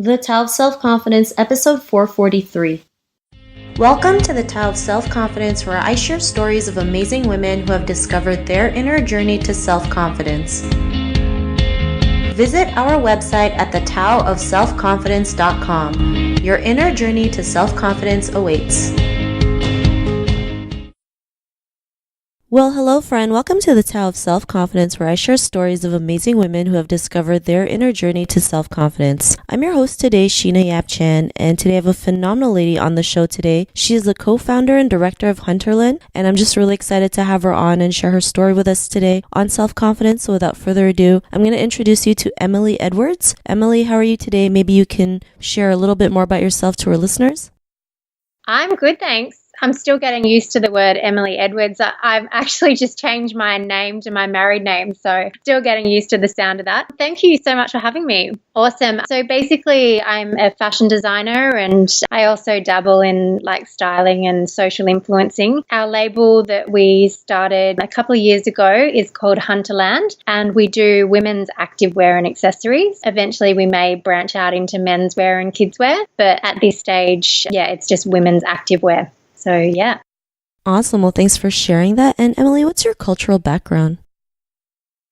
The Tao of Self-Confidence, episode 443. Welcome to the Tao of Self-Confidence, where I share stories of amazing women who have discovered their inner journey to self-confidence. Visit our website at thetaoofselfconfidence.com. Your inner journey to self-confidence awaits. Well, hello friend. Welcome to the Tao of Self-Confidence, where I share stories of amazing women who have discovered their inner journey to self-confidence. I'm your host today, Sheena Yap Chan, and today I have a phenomenal lady on the show today. She is the co-founder and director of Huntrlnd, and I'm just really excited to have her on and share her story with us today on self-confidence. So without further ado, I'm going to introduce you to Emily Edwards. Emily, how are you today? Maybe you can share a little bit more about yourself to our listeners. I'm good, thanks. I'm still getting used to the word Emily Edwards. I've actually just changed my name to my married name, so still getting used to the sound of that. Thank you so much for having me. Awesome. So basically, I'm a fashion designer and I also dabble in styling and social influencing. Our label that we started a couple of years ago is called Huntrlnd, and we do women's activewear and accessories. Eventually, we may branch out into menswear and kidswear, but at this stage, it's just women's activewear. So, yeah. Awesome. Well, thanks for sharing that. And Emily, what's your cultural background?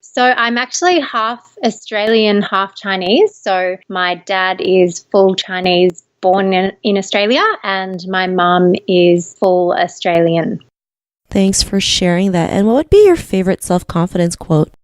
So I'm actually half Australian, half Chinese. So my dad is full Chinese, born in Australia, and my mum is full Australian. Thanks for sharing that. And what would be your favorite self-confidence quote?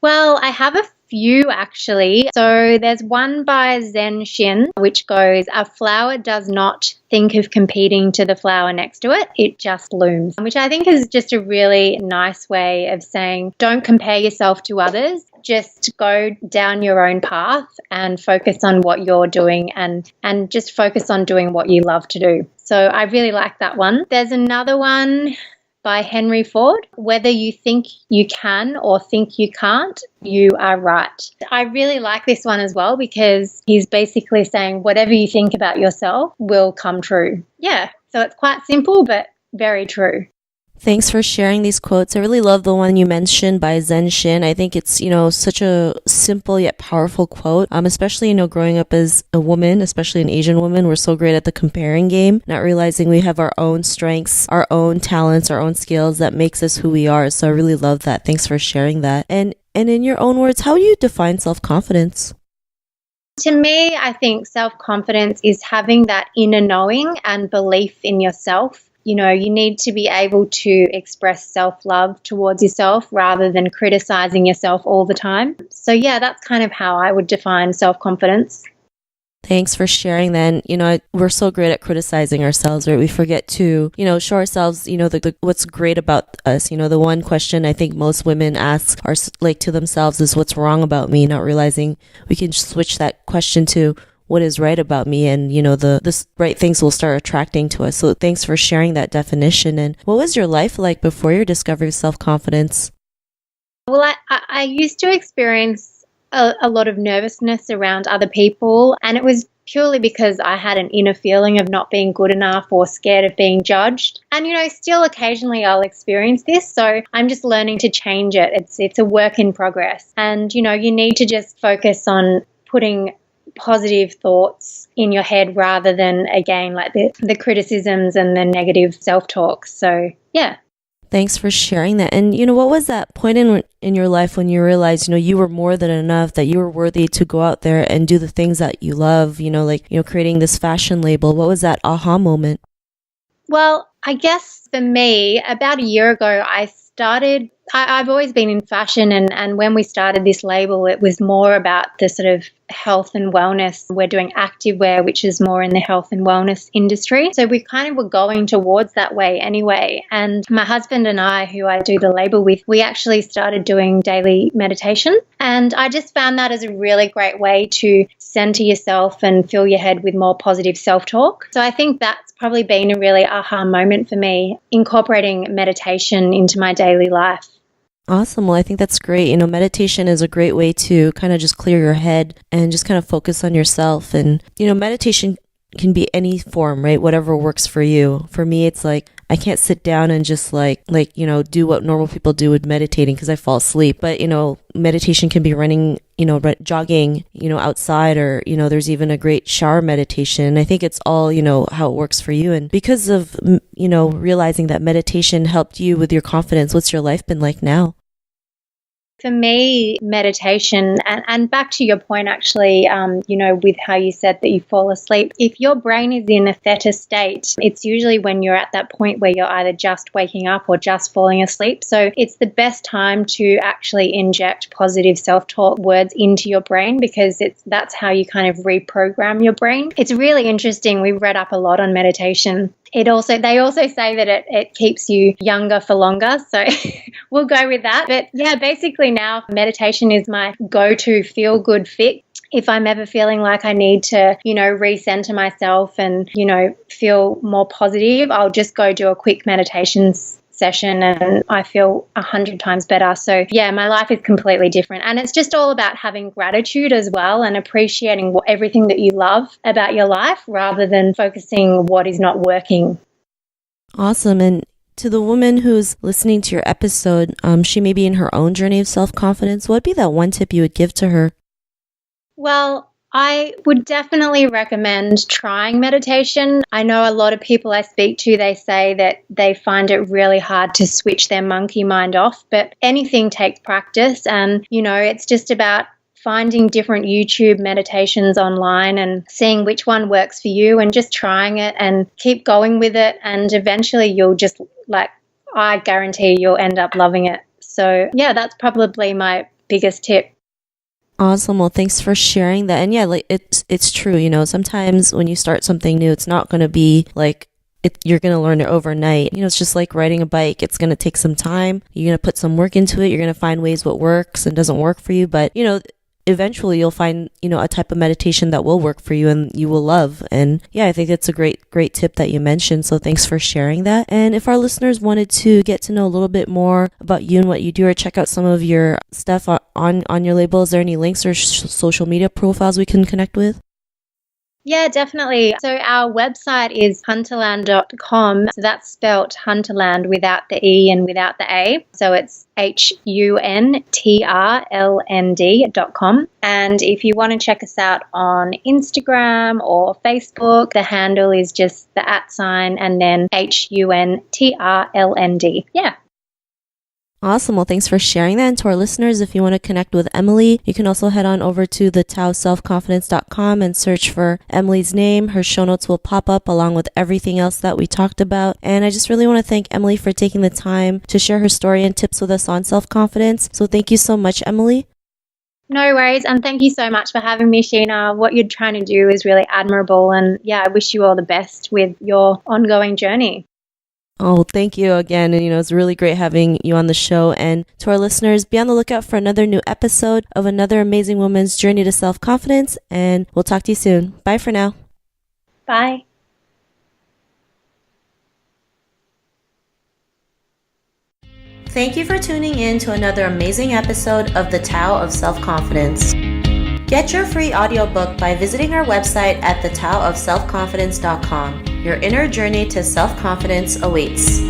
Well, I have a few actually. So there's one by Zen Shin, which goes, "A flower does not think of competing to the flower next to it, it just blooms," which I think is just a really nice way of saying don't compare yourself to others. Just go down your own path and focus on what you're doing and just focus on doing what you love to do. So I really like that one. There's another one by Henry Ford. "Whether you think you can or think you can't, you are right." I really like this one as well because he's basically saying whatever you think about yourself will come true. Yeah, so it's quite simple but very true. Thanks for sharing these quotes. I really love the one you mentioned by Zen Shin. I think it's, such a simple yet powerful quote. Especially, growing up as a woman, especially an Asian woman, we're so great at the comparing game, not realizing we have our own strengths, our own talents, our own skills that makes us who we are. So I really love that. Thanks for sharing that. And in your own words, how do you define self-confidence? To me, I think self-confidence is having that inner knowing and belief in yourself. You need to be able to express self-love towards yourself rather than criticizing yourself all the time. So, that's kind of how I would define self-confidence. Thanks for sharing that. We're so great at criticizing ourselves, right? We forget to, show ourselves, what's great about us. The one question I think most women ask are to themselves is what's wrong about me, not realizing we can switch that question to what is right about me, and the right things will start attracting to us. So thanks for sharing that definition. And what was your life like before your discovery of self-confidence? Well, I used to experience a lot of nervousness around other people, and it was purely because I had an inner feeling of not being good enough or scared of being judged. And, still occasionally I'll experience this. So I'm just learning to change it. It's a work in progress. And, you need to just focus on putting positive thoughts in your head rather than, again, the criticisms and the negative self-talk. So, yeah. Thanks for sharing that. And, what was that point in your life when you realized, you were more than enough, that you were worthy to go out there and do the things that you love, creating this fashion label? What was that aha moment? Well, I guess for me, about a year ago, I've always been in fashion, and when we started this label, it was more about the sort of health and wellness. We're doing activewear, which is more in the health and wellness industry. So we kind of were going towards that way anyway. And my husband and I, who I do the label with, we actually started doing daily meditation. And I just found that as a really great way to center yourself and fill your head with more positive self-talk. So I think that's probably been a really aha moment for me, incorporating meditation into my daily life. Awesome. Well, I think that's great. Meditation is a great way to kind of just clear your head and just kind of focus on yourself. And, meditation can be any form, right? Whatever works for you. For me, it's I can't sit down and just like, do what normal people do with meditating because I fall asleep. But, meditation can be running, jogging, outside, or, there's even a great shower meditation. I think it's all, how it works for you. And because of, realizing that meditation helped you with your confidence, what's your life been like now? For me, meditation, and back to your point, actually, with how you said that you fall asleep, if your brain is in a theta state, it's usually when you're at that point where you're either just waking up or just falling asleep. So it's the best time to actually inject positive self-talk words into your brain, because that's how you kind of reprogram your brain. It's really interesting. We read up a lot on meditation. They also say that it keeps you younger for longer. So we'll go with that. But yeah, basically now meditation is my go-to feel-good fix. If I'm ever feeling like I need to, recenter myself and, feel more positive, I'll just go do a quick meditation session and I feel 100 times better. So yeah, my life is completely different. And it's just all about having gratitude as well and appreciating everything that you love about your life rather than focusing what is not working. Awesome. And to the woman who's listening to your episode, she may be in her own journey of self-confidence. What would be that one tip you would give to her? Well, I would definitely recommend trying meditation. I know a lot of people I speak to, they say that they find it really hard to switch their monkey mind off, but anything takes practice. And, it's just about finding different YouTube meditations online and seeing which one works for you and just trying it and keep going with it. And eventually you'll just, I guarantee you'll end up loving it. So yeah, that's probably my biggest tip. Awesome. Well, thanks for sharing that. And yeah, it's true. Sometimes when you start something new, it's not going to be you're going to learn it overnight. It's just like riding a bike. It's going to take some time. You're going to put some work into it. You're going to find ways what works and doesn't work for you. But, eventually you'll find, a type of meditation that will work for you and you will love. And yeah, I think it's a great tip that you mentioned. So thanks for sharing that. And if our listeners wanted to get to know a little bit more about you and what you do, or check out some of your stuff on your label, is there any links or social media profiles we can connect with? Yeah, definitely. So our website is huntrlnd.com. So that's spelt Huntrland without the E and without the A. So it's HUNTRLND.com. And if you want to check us out on Instagram or Facebook, the handle is just the @ and then HUNTRLND. Yeah. Awesome. Well, thanks for sharing that. And to our listeners, if you want to connect with Emily, you can also head on over to thetaoselfconfidence.com and search for Emily's name. Her show notes will pop up along with everything else that we talked about. And I just really want to thank Emily for taking the time to share her story and tips with us on self-confidence. So thank you so much, Emily. No worries. And thank you so much for having me, Sheena. What you're trying to do is really admirable. And yeah, I wish you all the best with your ongoing journey. Oh, thank you again. And, it's really great having you on the show. And to our listeners, be on the lookout for another new episode of another amazing woman's journey to self-confidence. And we'll talk to you soon. Bye for now. Bye. Thank you for tuning in to another amazing episode of The Tao of Self-Confidence. Get your free audiobook by visiting our website at thetaoofselfconfidence.com. Your inner journey to self-confidence awaits.